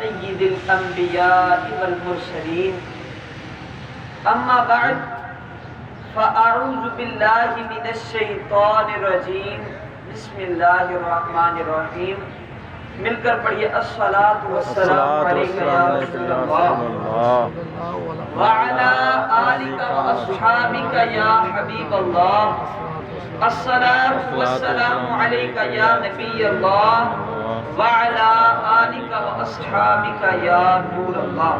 سید الانبیاء والمرسلین اما بعد فاعوذ باللہ من الشیطان الرجیم بسم اللہ الرحمن الرحیم مل کر پڑھیے الصلاۃ والسلام علیک یا رسول اللہ وعلی آلک واصحابک یا حبیب اللہ الصلاۃ والسلام علیک یا نبی اللہ وعلی آلک واصحابک یا نور اللہ۔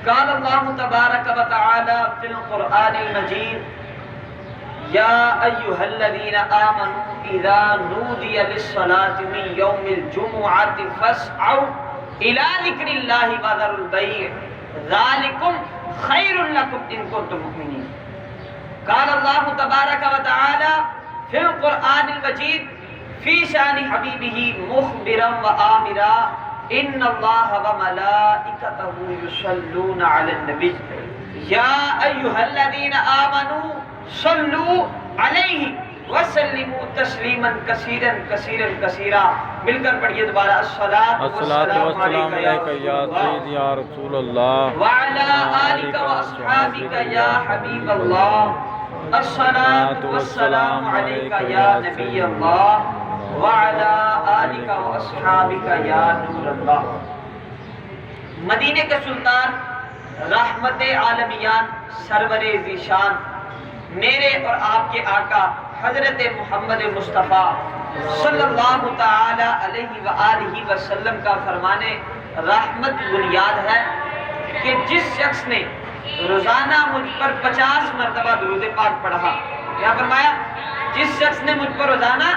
قال اللہ تبارک و تعالی فی القرآن المجید یا ایہا الذین آمنوا اذا نودی للصلاة من یوم الجمعة فاسعوا الى ذکر اللہ وذروا البیع ذالکم خیر لکم ان کنتم مؤمنین۔ قال اللہ تبارک و تعالی فی القرآن المجید فی شان حبیبہ مخبرا و آمرا ان اللہ و ملائکتہ یصلون علی النبی یا ایہا الذین آمنوا صلوا علیہ وسلموا تسلیما کثیرا کثیرا کثیرا۔ مل کر پڑھیے دوبارہ الصلاۃ والسلام علیک یا سیدی یا رسول اللہ وعلی آلک واصحابک یا حبیب اللہ الصلاۃ والسلام علیک یا نبی اللہ وعلی آلک واصحابک یا نور اللہ۔ مدینے کے سلطان رحمت عالمیان سرور ذیشان میرے اور آپ کے آقا حضرت محمد مصطفیٰ صلی اللہ تعالی علیہ وآلہ وسلم کا فرمانے رحمت بنیاد ہے کہ جس شخص نے روزانہ مجھ پر 50 مرتبہ درود پاک پڑھا، کیا فرمایا؟ جس شخص نے مجھ پر روزانہ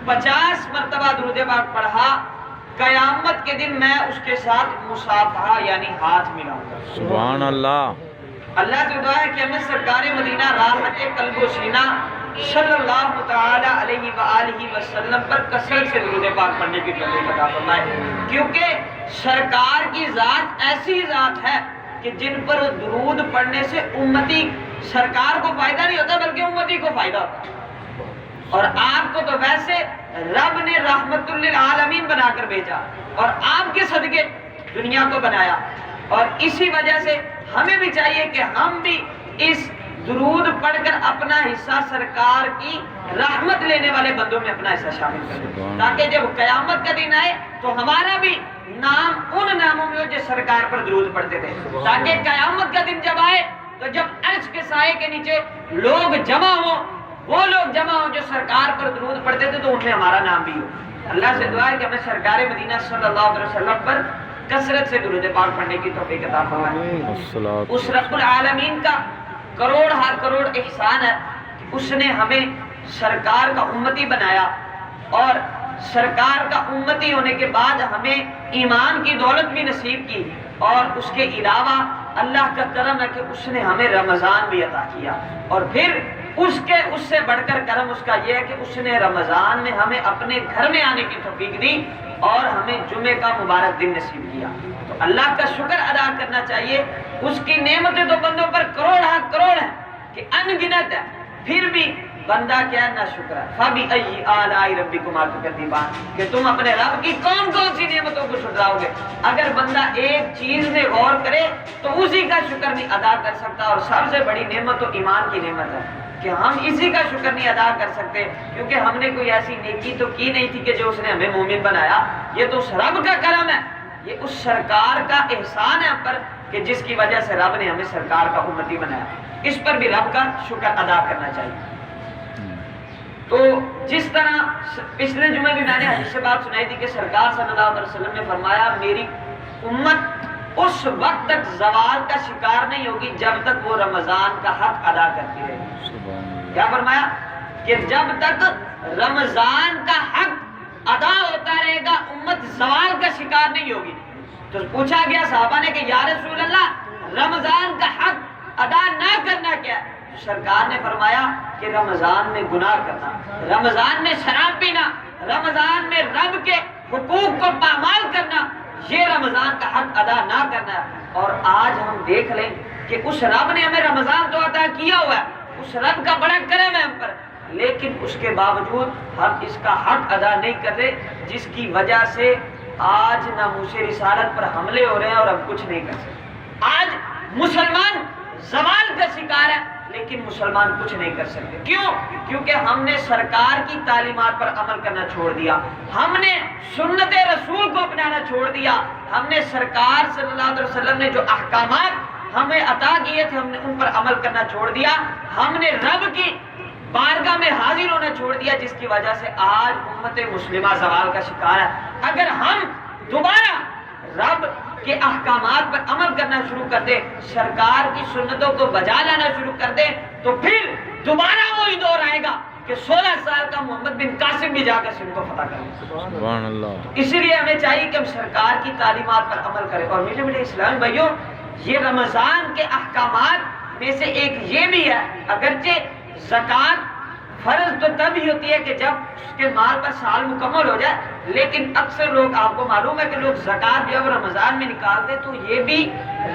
50 مرتبہ درود پاک پڑھا، قیامت کے دن میں اس کے ساتھ مصافحہ یعنی ہاتھ ملاؤں گا۔ سبحان اللہ۔ اللہ سے دعا ہے کہ ہمیں سرکار مدینہ راحت قلب و سینہ صلی اللہ تعالی علیہ وآلہ وسلم پر کثرت سے درود پاک پڑھنے کی توفیق عطا فرمائے، کیونکہ سرکار کی ذات ایسی ذات ہے کہ جن پر درود پڑھنے سے امتی سرکار کو فائدہ نہیں ہوتا بلکہ امتی کو فائدہ ہوتا ہے۔ اور آپ کو تو ویسے رب نے رحمت للعالمین بنا کر بھیجا اور آپ کے صدقے دنیا کو بنایا، اور اسی وجہ سے ہمیں بھی چاہیے کہ ہم بھی اس درود پڑھ کر اپنا حصہ سرکار کی رحمت لینے والے بندوں میں اپنا حصہ شامل کریں، تاکہ جب قیامت کا دن آئے تو ہمارا بھی نام ان ناموں میں ہو جو سرکار پر درود پڑھتے تھے، تاکہ قیامت کا دن جب آئے تو جب عرش کے سائے کے نیچے لوگ جمع ہوں، وہ لوگ جمع ہوں جو سرکار پر درود پڑھتے تھے، تو ان میں ہمارا نام بھی ہو۔ اللہ سے دعا ہے کہ ہمیں سرکار مدینہ صلی اللہ علیہ وسلم پر کثرت سے درود پاک پڑھنے کی توفیق عطا فرمائے۔ اس رب العالمین کا کروڑ ہر کروڑ احسان ہے کہ اس نے ہمیں سرکار کا امتی بنایا، اور سرکار کا امتی ہونے کے بعد ہمیں ایمان کی دولت بھی نصیب کی، اور اس کے علاوہ اللہ کا کرم ہے کہ اس نے ہمیں رمضان بھی عطا کیا، اور پھر اس سے بڑھ کر کرم اس کا یہ ہے کہ اس نے رمضان میں ہمیں اپنے گھر میں آنے کی توفیق دی اور ہمیں جمعے کا مبارک دن نصیب کیا۔ تو اللہ کا شکر ادا کرنا چاہیے۔ اس کی نعمتیں تو بندوں پر کروڑ ہاں کروڑ ہیں کہ ان گنت ہے، پھر بھی بندہ کیا نہ شکر ہے۔ فَبِأَيِّ آلَاءِ رَبِّكُمَا تُكَذِّبَانِ، کہ تم اپنے رب کی کون کون سی نعمتوں کو چھٹلاؤ گے۔ اگر بندہ ایک چیز میں غور کرے تو اسی کا شکر نہیں ادا کر سکتا، اور سب سے بڑی نعمت تو ایمان کی نعمت ہے کہ ہم اسی کا شکر نہیں ادا کر سکتے، کیونکہ ہم نے کوئی ایسی نیکی تو کی نہیں تھی کہ جو اس نے ہمیں مومن بنایا۔ یہ تو اس رب کا کرم ہے، یہ اس سرکار کا احسان ہے ہم پر کہ جس کی وجہ سے رب نے ہمیں سرکار کا امتی بنایا۔ اس پر بھی رب کا شکر ادا کرنا چاہیے۔ تو جس طرح پچھلے جمعے بھی میں نے حدیث سے بات سنائی تھی کہ سرکار صلی اللہ علیہ وسلم نے فرمایا میری امت اس وقت تک زوال کا شکار نہیں ہوگی جب تک وہ رمضان کا حق ادا کرتی رہے گی۔ کیا فرمایا؟ کہ جب تک رمضان کا حق ادا ہوتا رہے گا امت زوال کا شکار نہیں ہوگی۔ تو پوچھا گیا صحابہ نے کہ یا رسول اللہ رمضان کا حق ادا نہ کرنا کیا ہے؟ سرکار نے فرمایا کہ رمضان میں گناہ کرنا، رمضان میں شراب پینا، رمضان میں رب کے حقوق کو پامال کرنا، یہ رمضان کا حق ادا نہ کرنا ہے۔ اور آج ہم دیکھ لیں کہ اس رب نے ہمیں رمضان تو عطا کیا ہوا ہے، اس رب کا بڑا کرم ہے ہم پر، لیکن اس کے باوجود ہم اس کا حق ادا نہیں کر رہے، جس کی وجہ سے آج ناموس رسالت پر حملے ہو رہے ہیں اور اب کچھ نہیں کر سکتے۔ آج مسلمان زوال کا شکار ہے لیکن مسلمان کچھ نہیں کر سکتے۔ کیوں؟ کیونکہ ہم نے سرکار کی تعلیمات پر عمل کرنا چھوڑ دیا، ہم نے سنت رسول کو اپنانا چھوڑ دیا، ہم نے سرکار صلی اللہ علیہ وسلم نے جو احکامات ہمیں عطا کیے تھے ہم نے ان پر عمل کرنا چھوڑ دیا، ہم نے رب کی بارگاہ میں حاضر ہونا چھوڑ دیا، جس کی وجہ سے آج امت مسلمہ زوال کا شکار ہے۔ اگر ہم دوبارہ رب کے احکامات پر عمل کرنا شروع کر دیں، سرکار کی سنتوں کو بجا لانا شروع کر دیں، تو پھر دوبارہ وہی دور آئے گا کہ 16 سال کا محمد بن قاسم بھی جا کر سندھ کو فتح کرے۔ سبحان اللہ۔ اسی لیے ہمیں چاہیے کہ ہم سرکار کی تعلیمات پر عمل کریں۔ اور میٹھے میٹھے اسلامی بھائیوں، یہ رمضان کے احکامات میں سے ایک یہ بھی ہے، اگرچہ زکوٰۃ فرض تو تب ہی ہوتی ہے کہ جب اس کے مال پر سال مکمل ہو جائے، لیکن اکثر لوگ، آپ کو معلوم ہے کہ لوگ زکوٰۃ جب رمضان میں نکالتے تو یہ بھی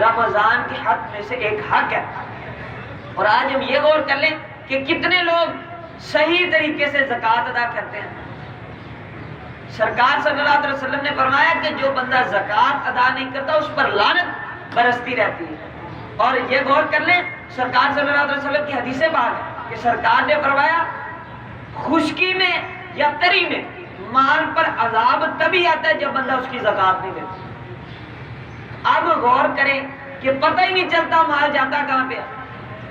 رمضان کے حق میں سے ایک حق ہے۔ اور آج ہم یہ غور کر لیں کہ کتنے لوگ صحیح طریقے سے زکوٰۃ ادا کرتے ہیں۔ سرکار صلی اللہ علیہ وسلم نے فرمایا کہ جو بندہ زکوٰۃ ادا نہیں کرتا اس پر لعنت برستی رہتی ہے۔ اور یہ غور کر لیں، سرکار صلی اللہ علیہ وسلم کی حدیث پاک ہے کہ سرکار نے فرمایا خشکی میں یا تری میں مال پر عذاب تبھی آتا ہے جب بندہ اس کی زکوٰۃ نہیں دیتا۔ اب غور کریں کہ پتہ ہی نہیں چلتا مال جاتا کہاں پہ،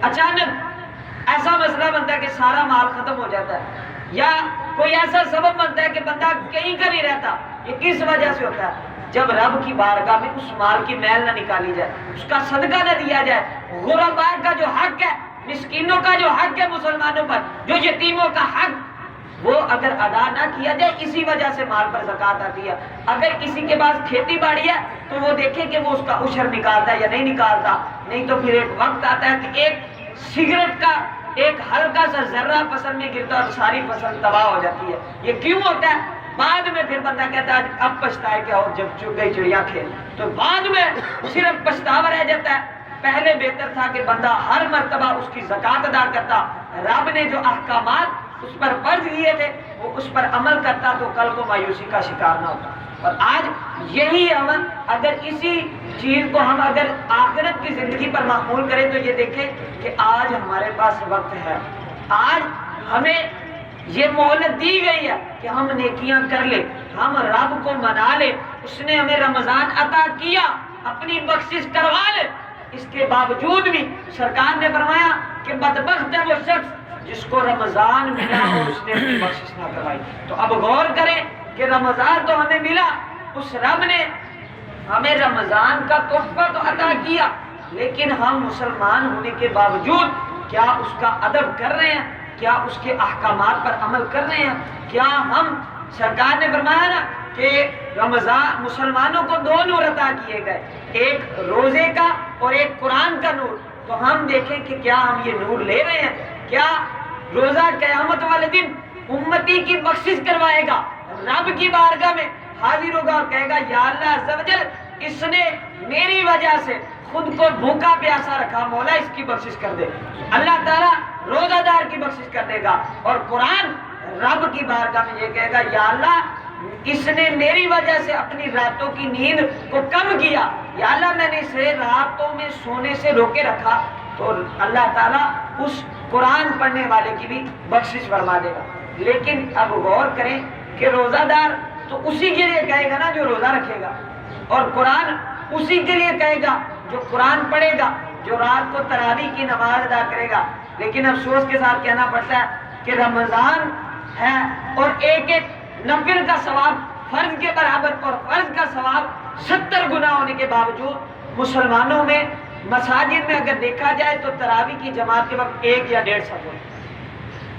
اچانک ایسا مسئلہ بنتا ہے کہ سارا مال ختم ہو جاتا ہے، یا کوئی ایسا سبب بنتا ہے کہ بندہ کہیں کا نہیں رہتا۔ یہ کس وجہ سے ہوتا ہے؟ جب رب کی بارگاہ میں اس مال کی میل نہ نکالی جائے، اس کا صدقہ نہ دیا جائے، غرباء کا جو حق ہے، مسکینوں کا جو حق ہے مسلمانوں پر، جو یتیموں کا حق، وہ اگر ادا نہ کیا جائے، اسی وجہ سے مال پر زکوٰۃ آتی ہے۔ اگر کسی کے پاس کھیتی باڑی ہے تو وہ دیکھے کہ وہ اس کا عشر نکالتا ہے یا نہیں نکالتا، نہیں تو پھر ایک وقت آتا ہے کہ ایک سگریٹ کا ایک ہلکا سا ذرہ فصل میں گرتا اور ساری فصل تباہ ہو جاتی ہے۔ یہ کیوں ہوتا ہے؟ بعد میں پھر بندہ کہتا ہے اب پچھتائے کیا، اور جب چگ گئی چڑیا کھیل، تو بعد میں صرف پچھتاوا رہ جاتا ہے۔ پہلے بہتر تھا کہ بندہ ہر مرتبہ اس کی زکوٰۃ ادا کرتا، رب نے جو احکامات اس پر فرض کیے تھے وہ اس پر عمل کرتا تو کل کو مایوسی کا شکار نہ ہوتا۔ اور آج یہی عمل اگر اسی چیز کو ہم اگر آخرت کی زندگی پر معمول کریں تو یہ دیکھیں کہ آج ہمارے پاس وقت ہے، آج ہمیں یہ مہلت دی گئی ہے کہ ہم نیکیاں کر لیں، ہم رب کو منا لیں، اس نے ہمیں رمضان عطا کیا، اپنی بخشش کروا لے۔ اس کے باوجود بھی سرکار نے فرمایا کہ بدبخت ہے وہ شخص جس کو رمضان ملا اور اس نے اپنی بخشش نہ کروائی۔ تو اب غور کریں کہ رمضان تو ہمیں ملا، اس رب نے ہمیں رمضان کا تحفہ تو عطا کیا، لیکن ہم مسلمان ہونے کے باوجود کیا اس کا ادب کر رہے ہیں؟ کیا اس کے احکامات پر عمل کر رہے ہیں؟ کیا ہم، سرکار نے فرمایا نا کہ رمضان مسلمانوں کو 2 نور عطا کیے گئے، ایک روزے کا اور ایک قرآن کا نور، تو ہم دیکھیں کہ کیا ہم یہ نور لے رہے ہیں؟ کیا روزہ قیامت والے دن امتی کی بخشش کروائے گا، رب کی بارگاہ میں حاضر ہوگا اور کہے گا یا اللہ عز و جل اس نے میری وجہ سے خود کو بھوکا پیاسا رکھا، مولا اس کی بخشش کر دے۔ اللہ تعالیٰ روزہ دار کی بخشش کر دے گا، اور قرآن رب کی بارگاہ میں یہ کہے گا یا اللہ اس نے میری وجہ سے اپنی راتوں کی نیند کو کم کیا، یا اللہ میں نے اسے راتوں میں سونے سے روکے رکھا، تو اللہ تعالیٰ اس قرآن پڑھنے والے کی بھی بخشش فرما دے گا۔ لیکن اب غور کریں کہ روزہ دار تو اسی کے لیے کہے گا نا جو روزہ رکھے گا، اور قرآن اسی کے لیے کہے گا جو قرآن پڑھے گا، جو رات کو تراویح کی نماز ادا کرے گا۔ لیکن افسوس کے ساتھ کہنا پڑتا ہے کہ رمضان ہے اور ایک ایک نفل کا ثواب فرض کے برابر، اور فرض کا ثواب 70 گنا ہونے کے باوجود مسلمانوں میں مساجد میں اگر دیکھا جائے تو تراویح کی جماعت کے وقت 1 یا 1.5 صف ہوتے۔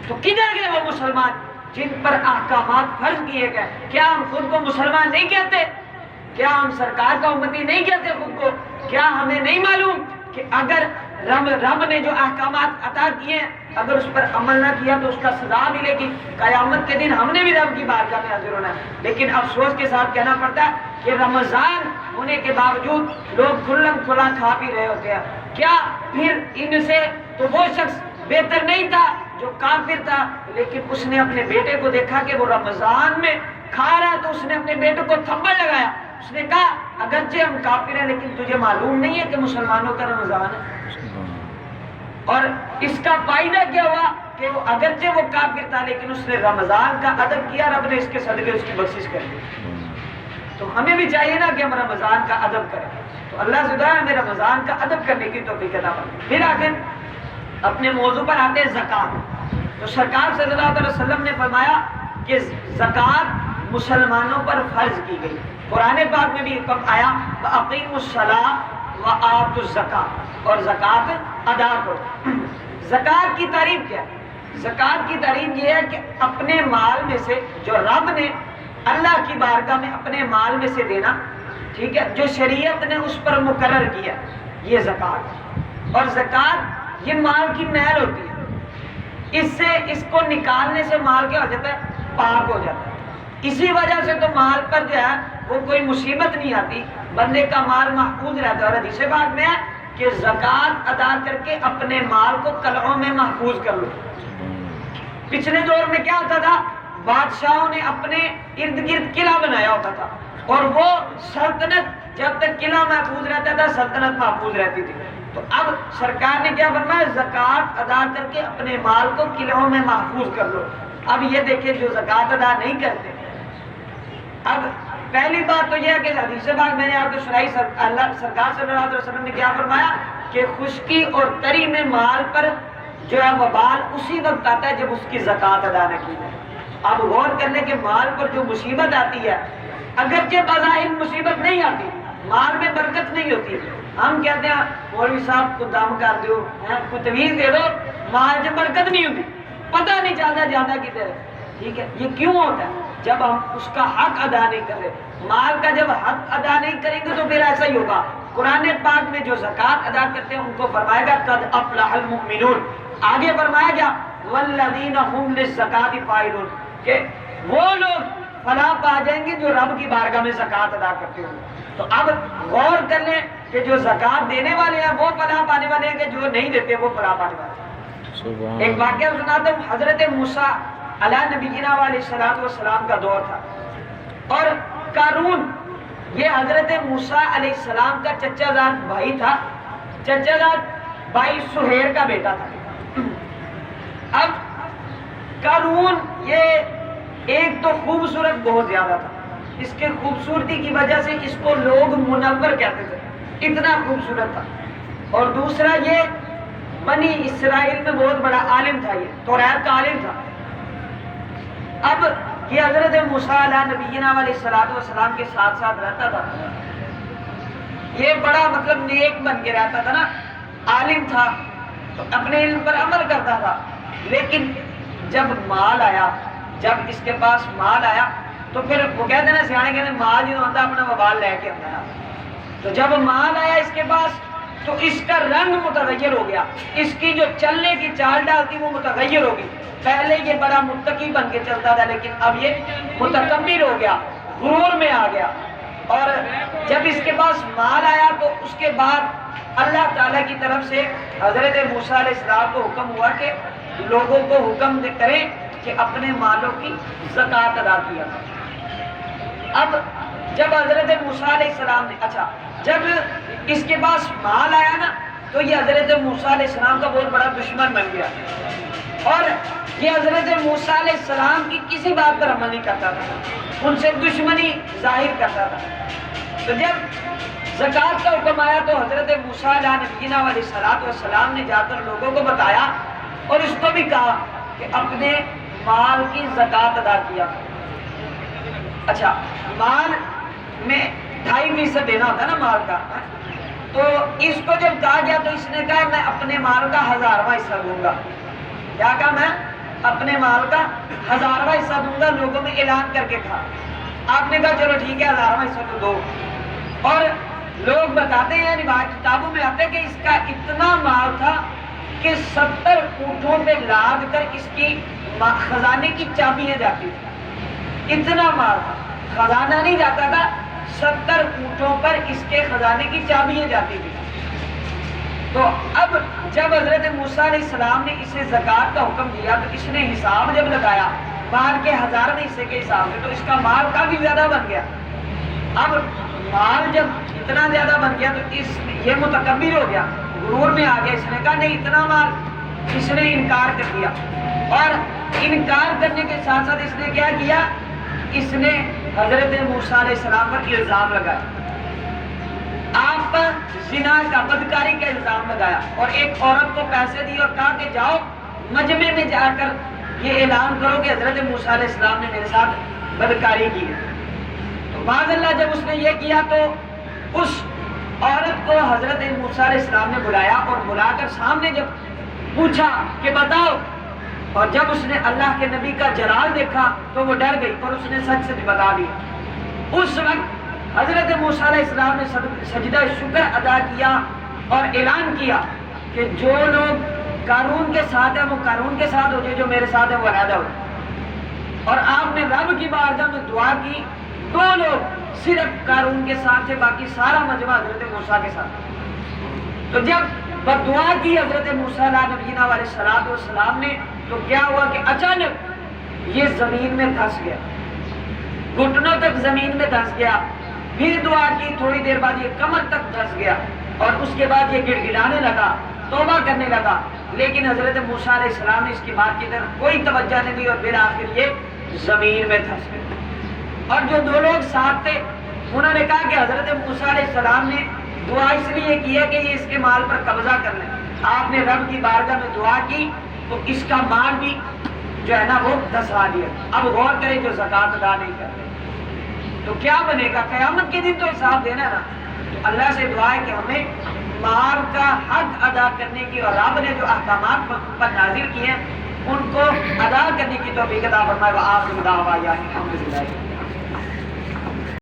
تو کدھر گئے وہ مسلمان جن پر احکامات فرض کیے گئے؟ کیا ہم خود کو مسلمان نہیں کہتے؟ کیا ہم سرکار کا امتی نہیں کہتے خود کو؟ کیا ہمیں نہیں معلوم کہ اگر رب نے جو احکامات عطا کیے ہیں اگر اس پر عمل نہ کیا تو اس کا سزا ملے گی؟ قیامت کے دن ہم نے بھی رب کی بارگاہ میں حاضر ہونا ہے۔ لیکن افسوس کے ساتھ کہنا پڑتا ہے کہ رمضان ہونے کے باوجود لوگ کھلم کھلا کھا پی رہے ہوتے ہیں۔ کیا پھر ان سے تو وہ شخص بہتر نہیں تھا جو کافر تھا، لیکن اس نے اپنے بیٹے کو دیکھا کہ وہ رمضان میں کھا رہا تو اس نے اپنے بیٹے کو تھپڑ لگایا، اس نے کہا اگرچہ ہم کافر ہیں لیکن تجھے معلوم نہیں ہے کہ مسلمانوں کا رمضان ہے؟ اور اس کا فائدہ کیا ہوا کہ وہ اگرچہ وہ کافر تھا لیکن اس نے رمضان کا ادب کیا، رب نے اس کے صدقے اس کی بخشش کر دی۔ تو ہمیں بھی چاہیے نا کہ ہم رمضان کا ادب کریں۔ تو اللہ سے دعا ہے ہمیں رمضان کا ادب کرنے کی توفیق عطا فرمائے۔ پھر آخر اپنے موضوع پر آتے ہیں زکوٰۃ۔ تو سرکار صلی اللہ علیہ وسلم نے فرمایا کہ زکوٰۃ مسلمانوں پر فرض کی گئی۔ قرآن پاک میں بھی حکم آیا وَأَقِیمُوا الصَّلَاةَ وَآتُوا الزَّکَاةَ، اور زکوٰۃ ادا کرو۔ زکوٰۃ کی تعریف کیا ہے؟ زکوٰۃ کی تعریف یہ ہے کہ اپنے مال میں سے جو رب نے اللہ کی بارگاہ میں اپنے مال میں سے دینا، ٹھیک ہے، جو شریعت نے اس پر مقرر کیا، یہ زکوٰۃ۔ اور زکوٰۃ یہ مال کی محل ہوتی ہے، اس سے اس کو نکالنے سے مال کیا ہو جاتا ہے؟ پاک ہو جاتا ہے۔ اسی وجہ سے تو مال پر جو ہے وہ کوئی مصیبت نہیں آتی، بندے کا مال محفوظ رہتا ہے۔ اور حدیث پاک میں ہے کہ زکوٰۃ ادا کر کے اپنے مال کو قلعوں میں محفوظ کر لو۔ پچھلے دور میں کیا ہوتا تھا؟ بادشاہوں نے اپنے ارد گرد قلعہ بنایا ہوتا تھا، اور وہ سلطنت جب تک قلعہ محفوظ رہتا تھا سلطنت محفوظ رہتی تھی۔ تو اب سرکار نے کیا فرمایا؟ زکوٰۃ ادا کر کے اپنے مال کو قلعوں میں محفوظ کر لو۔ اب یہ دیکھیں جو زکوٰۃ ادا نہیں کرتے، اب پہلی بات تو یہ ہے کہ حدیث پاک میں نے آپ کو سنائی، اللہ سرکار صلی اللہ علیہ وسلم نے کیا فرمایا کہ خشکی اور تری میں مال پر جو ہے وبال اسی وقت آتا ہے جب اس کی زکوٰۃ ادا نہ کی جائے۔ اب غور کرنے کے مال پر جو مصیبت آتی ہے، اگرچہ بظاہر مصیبت نہیں آتی، مال میں برکت نہیں ہوتی، ہم کہتے ہیں مولوی صاحب کو دم کر دو، کوئی تویز دے دو، مال میں برکت نہیں ہوتی، پتہ نہیں چلتا جاتا کدھر ہے، ٹھیک ہے۔ یہ کیوں ہوتا ہے؟ جب ہم اس کا حق ادا نہیں کر رہے، مال کا جب حق ادا نہیں کریں گے تو پھر ایسا ہی ہوگا۔ قرآن پاک میں جو زکوٰۃ ادا کرتے ہیں ان کو فرمائے گا قد افلح المؤمنون، آگے فرمایا گیا والذین هم للزکاۃ فاعلون، کہ وہ لوگ فلاح پا جائیں گے جو رب کی بارگاہ میں زکوٰۃ ادا کرتے ہوں۔ تو اب غور کر لیں کہ جو زکوٰۃ دینے والے ہیں وہ فلاح پانے والے ہیں کہ جو نہیں دیتے وہ فلاح پانے والے ہیں۔ ایک واقعہ سناتا ہوں، حضرت موسیٰ علیہ نبینا علیہ السلام کا دور تھا، اور قارون یہ حضرت موسیٰ علیہ السلام کا چچا زاد بھائی تھا، چچا زاد بھائی سہیر کا بیٹا تھا۔ اب قارون یہ ایک تو خوبصورت بہت زیادہ تھا، اس کے خوبصورتی کی وجہ سے اس کو لوگ منور کہتے تھے، اتنا خوبصورت تھا۔ اور دوسرا یہ بنی اسرائیل میں بہت بڑا عالم تھا، یہ توریت کا عالم تھا۔ اب یہ حضرت موسیٰ علیہ نبینا علیہ السلام کے ساتھ ساتھ رہتا تھا، یہ بڑا مطلب نیک بن کے رہتا تھا نا، عالم تھا تو اپنے علم پر عمل کرتا تھا، لیکن جب مال آیا، جب اس کے پاس مال آیا تو پھر وہ کہتے ہیں نا سیانے کہتے ہیں مال جو ہوتا اپنا وبال لے کے اندر، تو جب مال آیا اس کے پاس تو اس کا رنگ متغیر ہو گیا، اس کی جو چلنے کی چال ڈالتی وہ متغیر ہو گئی۔ پہلے یہ بڑا متقی بن کے چلتا تھا لیکن اب یہ متکبر ہو گیا، غرور میں آ گیا۔ اور جب اس کے پاس مال آیا تو اس کے بعد اللہ تعالیٰ کی طرف سے حضرت موسیٰ علیہ السلام کو حکم ہوا کہ لوگوں کو حکم کریں کہ اپنے مالوں کی زکوٰۃ ادا کیا۔ اب جب حضرت موسیٰ علیہ السلام نے جب اس کے پاس مال آیا نا تو یہ حضرت موسیٰ علیہ السلام کا بہت بڑا دشمن بن گیا، اور یہ حضرت موسیٰ علیہ السلام کی کسی بات پر عمل نہیں کرتا تھا، ان سے دشمنی ظاہر کرتا تھا۔ تو جب زکوٰۃ کا حکم آیا تو حضرت موسیٰ علیہ نبینا علیہ السلام نے جا کر لوگوں کو بتایا اور اس کو بھی کہا کہ اپنے مال کی زکوٰۃ ادا کیا۔ مال میں 2.5% دینا ہوتا ہے نا مال کا، تو اس کو جب کہا گیا تو اس نے کہا میں اپنے مال کا 1000واں حصہ دوں گا۔ کیا کہا؟ میں اپنے مال کا 1000واں حصہ دوں گا، لوگوں میں اعلان کر کے کہا۔ آپ نے کہا چلو ٹھیک ہے 1000واں حصہ تو دو، اور لوگ بتاتے ہیں روایت کتابوں میں آتے ہیں کہ اس کا اتنا مال تھا کہ 70 اونٹوں پہ لاد کر اس کی خزانے کی چابیاں جاتی تھی، اتنا مال تھا، خزانہ نہیں جاتا تھا، 70 اونٹوں پر اس کے خزانے کی چابیاں جاتی تھی۔ تو اب جب حضرت موسیٰ علیہ السلام نے اسے زکوٰۃ کا حکم دیا تو اس نے حساب جب لگایا مال کے 1000ویں حصے کے حساب سے تو اس کا مال کافی زیادہ بن گیا۔ اب مال جب اتنا زیادہ بن گیا تو یہ متکبر ہو گیا، غرور میں آ گیا، اس نے کہا نہیں اتنا مال، اس نے انکار کر دیا، اور انکار کرنے کے ساتھ ساتھ اس نے کیا کیا، اس نے حضرت موسیٰ علیہ السلام پر الزام لگایا، آپ پر زنا کا، بدکاری کا الزام لگایا، اور ایک عورت کو پیسے دیے اور کہا کہ جاؤ مجمع میں جا کر یہ اعلان کرو کہ حضرت موسیٰ علیہ السلام نے میرے ساتھ بدکاری کی ہے۔ تو معاذ اللہ جب اس نے یہ کیا تو اس عورت کو حضرت موسیٰ علیہ السلام نے بلایا، اور بلا کر سامنے جب پوچھا کہ بتاؤ، اور جب اس نے اللہ کے نبی کا جلال دیکھا تو وہ ڈر گئی اور اس نے سچ سچ بتا دیا۔ اس وقت حضرت موسیٰ علیہ السلام نے سجدہ شکر ادا کیا اور اعلان کیا کہ جو لوگ قارون کے ساتھ ہیں وہ قارون کے ساتھ ہو جائے، جو میرے ساتھ ہیں وہ علیحدہ ہو جائے۔ اور آپ نے رب کی بارگاہ میں دعا کی، دو لوگ صرف قارون کے ساتھ تھے، باقی سارا مجمع حضرت موسیٰ کے ساتھ۔ تو جب بدعا کی حضرت موسیٰ علیہ نبینا علیہ الصلوۃ والسلام نے، تو کیا ہوا کہ اچانک یہ زمین میں دھس گیا، گھٹنوں تک زمین میں دھس گیا، پھر دعا کی، تھوڑی دیر بعد یہ کمر تک دھس گیا، اور اس کے بعد یہ گڑ گڑانے لگا، توبہ کرنے لگا، لیکن حضرت موسیٰ علیہ السلام نے اس کی بات کی طرف کوئی توجہ نہیں دی، اور بالآخر یہ زمین میں دھس گیا۔ اور جو دو لوگ ساتھ تھے انہوں نے کہا کہ حضرت موسیٰ علیہ السلام نے دعا اس لیے کی ہے کہ یہ اس کے مال پر قبضہ کر لیں، آپ نے رب کی بارگاہ میں دعا کی تو اس کا مال بھی جو ہے نا وہ دھسا دیا۔ اب غور کریں جو زکوٰۃ ادا نہیں کرتے تو کیا بنے گا، قیامت کے دن تو حساب دینا نا۔ تو اللہ سے دعا ہے کہ ہمیں مال کا حق ادا کرنے کی، اور رب نے جو احکامات پر نازل کیے ہیں ان کو ادا کرنے کی توفیق عطا فرمائے۔ وآخر دعوانا الحمدللہ۔